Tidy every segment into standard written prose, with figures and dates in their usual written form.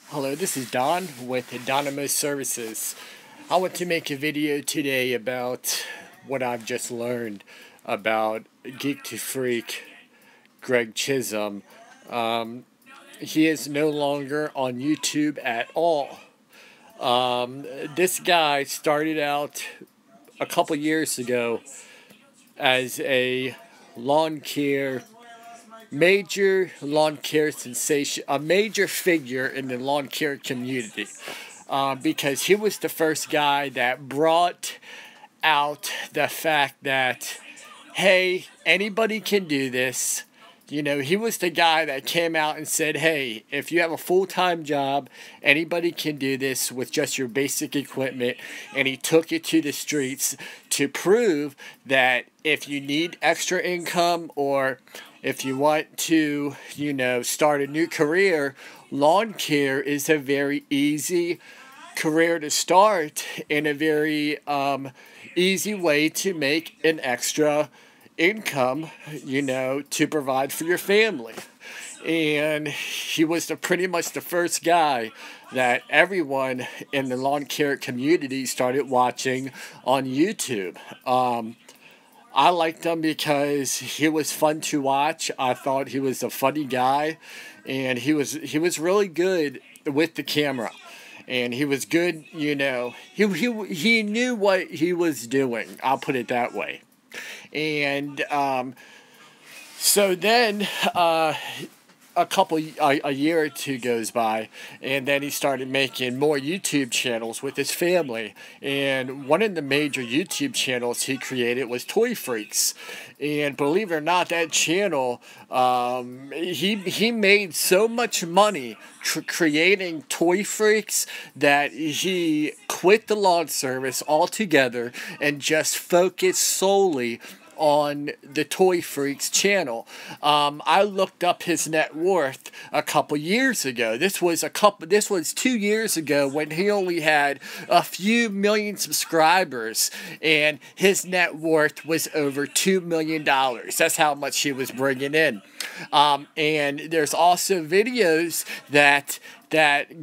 Hello, this is Don with Dynamo Services. I want to make a video today about what I've just learned about Geek to Freak Greg Chisholm. He is no longer on YouTube at all. This guy started out a couple years ago as a lawn care major lawn care sensation, a major figure in the lawn care community, because he was the first guy that brought out the fact that, hey, anybody can do this. You know, he was the guy that came out and said, hey, if you have a full-time job, anybody can do this with just your basic equipment. And he took it to the streets to prove that if you need extra income or if you want to, start a new career, lawn care is a very easy career to start and a very easy way to make an extra income, to provide for your family. And he was pretty much the first guy that everyone in the lawn care community started watching on YouTube. I liked him because he was fun to watch. I thought he was a funny guy, and he was really good with the camera, and he was good. He knew what he was doing. I'll put it that way. And so then a year or two goes by, and then he started making more YouTube channels with his family. And one of the major YouTube channels he created was Toy Freaks. And believe it or not, that channel, he made so much money creating Toy Freaks that he quit the lawn service altogether and just focused solely on the Toy Freaks channel. I looked up his net worth a couple years ago. This was 2 years ago when he only had a few million subscribers, and his net worth was over $2 million. That's how much he was bringing in. And there's also videos that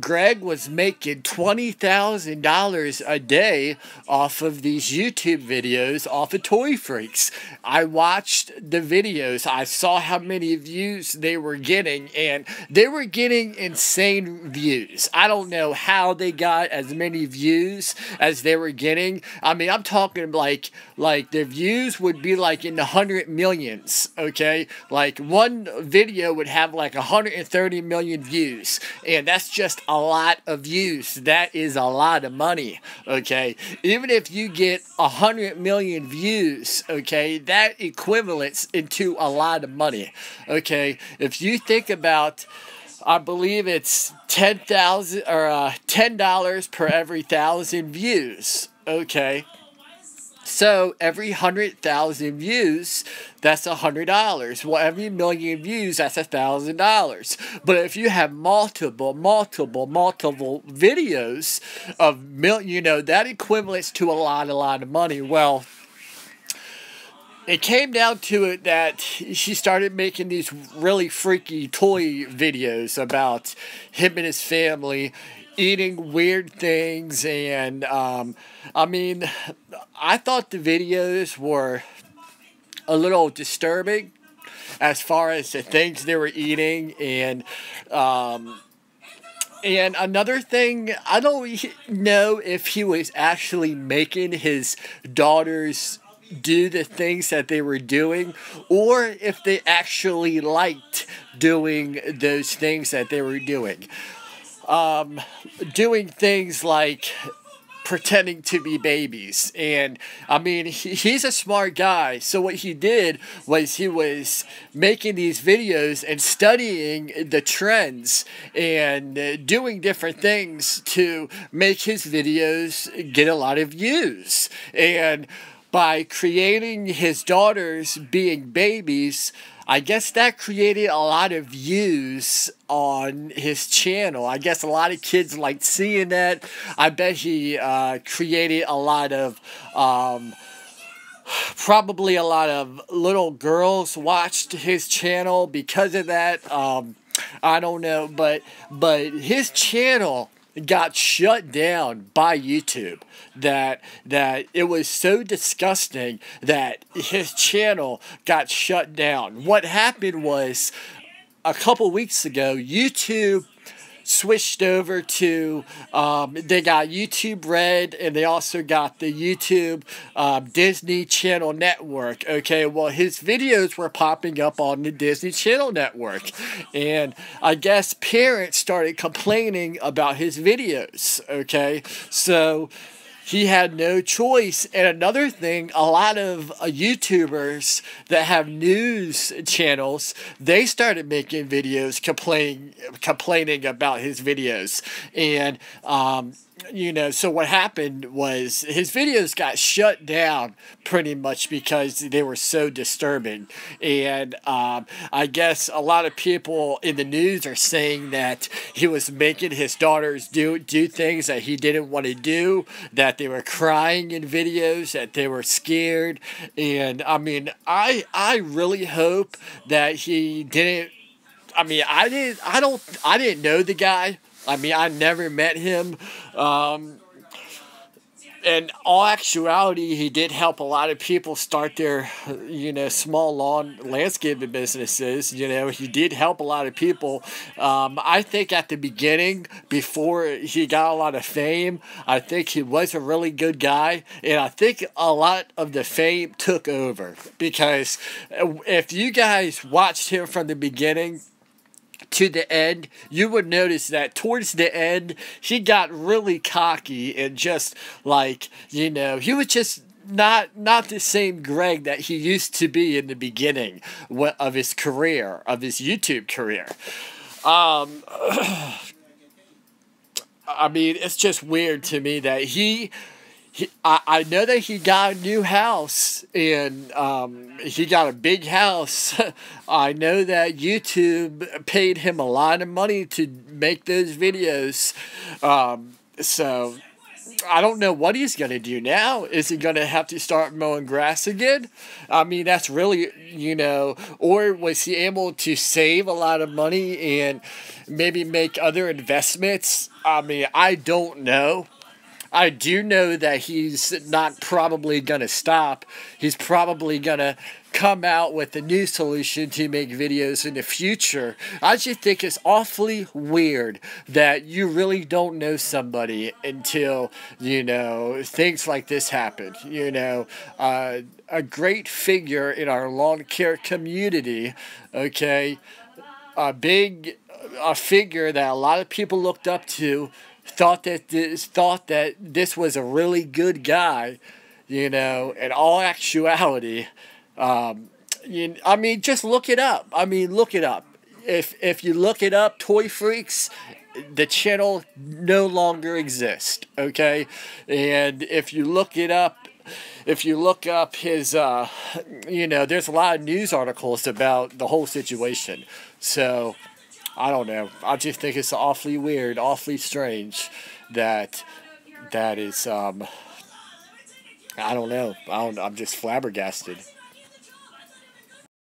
Greg was making $20,000 a day off of these YouTube videos off of Toy Freaks. I watched the videos. I saw how many views they were getting, and they were getting insane views. I don't know how they got as many views as they were getting. I mean, I'm talking like the views would be like in the 100 millions, okay? Like one video would have like 130 million views, and that's just a lot of views. That is a lot of money, okay? Even if you get 100 million views, okay, that equivalents into a lot of money, okay? If you think about, I believe it's $10 per every 1,000 views, okay? So every 100,000 views, that's $100. Well, every million views, that's $1,000. But if you have multiple videos of that equivalents to a lot of money. Well, it came down to it that she started making these really freaky toy videos about him and his family eating weird things, and I mean, I thought the videos were a little disturbing as far as the things they were eating, and another thing, I don't know if he was actually making his daughters do the things that they were doing, or if they actually liked doing those things that they were doing. Doing things like pretending to be babies. And I mean, he's a smart guy. So what he did was he was making these videos and studying the trends and doing different things to make his videos get a lot of views. And by creating his daughters being babies, I guess that created a lot of views on his channel. I guess a lot of kids liked seeing that. I bet he created a lot of, probably a lot of little girls watched his channel because of that. I don't know, but his channel got shut down by YouTube. That it was so disgusting that his channel got shut down. What happened was a couple weeks ago, YouTube switched over to they got YouTube Red, and they also got the YouTube Disney Channel Network. Okay, well, his videos were popping up on the Disney Channel Network, and I guess parents started complaining about his videos. Okay, so he had no choice. And another thing, a lot of YouTubers that have news channels, they started making videos complaining about his videos. And so what happened was his videos got shut down pretty much because they were so disturbing. And I guess a lot of people in the news are saying that he was making his daughters do things that he didn't want to do, that they were crying in videos, that they were scared. And I mean, I really hope that he didn't. I mean, I didn't know the guy. I mean, I never met him. In all actuality, he did help a lot of people start their, small lawn landscaping businesses. He did help a lot of people. I think at the beginning, before he got a lot of fame, I think he was a really good guy. And I think a lot of the fame took over. Because if you guys watched him from the beginning to the end, you would notice that towards the end, he got really cocky and just he was just not the same Greg that he used to be in the beginning of his career, of his YouTube career. I mean, it's just weird to me that I know that he got a new house, and he got a big house. I know that YouTube paid him a lot of money to make those videos. So I don't know what he's going to do now. Is he going to have to start mowing grass again? I mean, that's really, or was he able to save a lot of money and maybe make other investments? I mean, I don't know. I do know that he's not probably going to stop. He's probably going to come out with a new solution to make videos in the future. I just think it's awfully weird that you really don't know somebody until, things like this happen. A great figure in our lawn care community, okay, a figure that a lot of people looked up to, thought that this was a really good guy, in all actuality. I mean, just look it up. Look it up. If you look it up, Toy Freaks, the channel no longer exists, okay? And if you look it up, if you look up his, there's a lot of news articles about the whole situation. So I don't know. I just think it's awfully weird, awfully strange that is, I don't know. I'm just flabbergasted.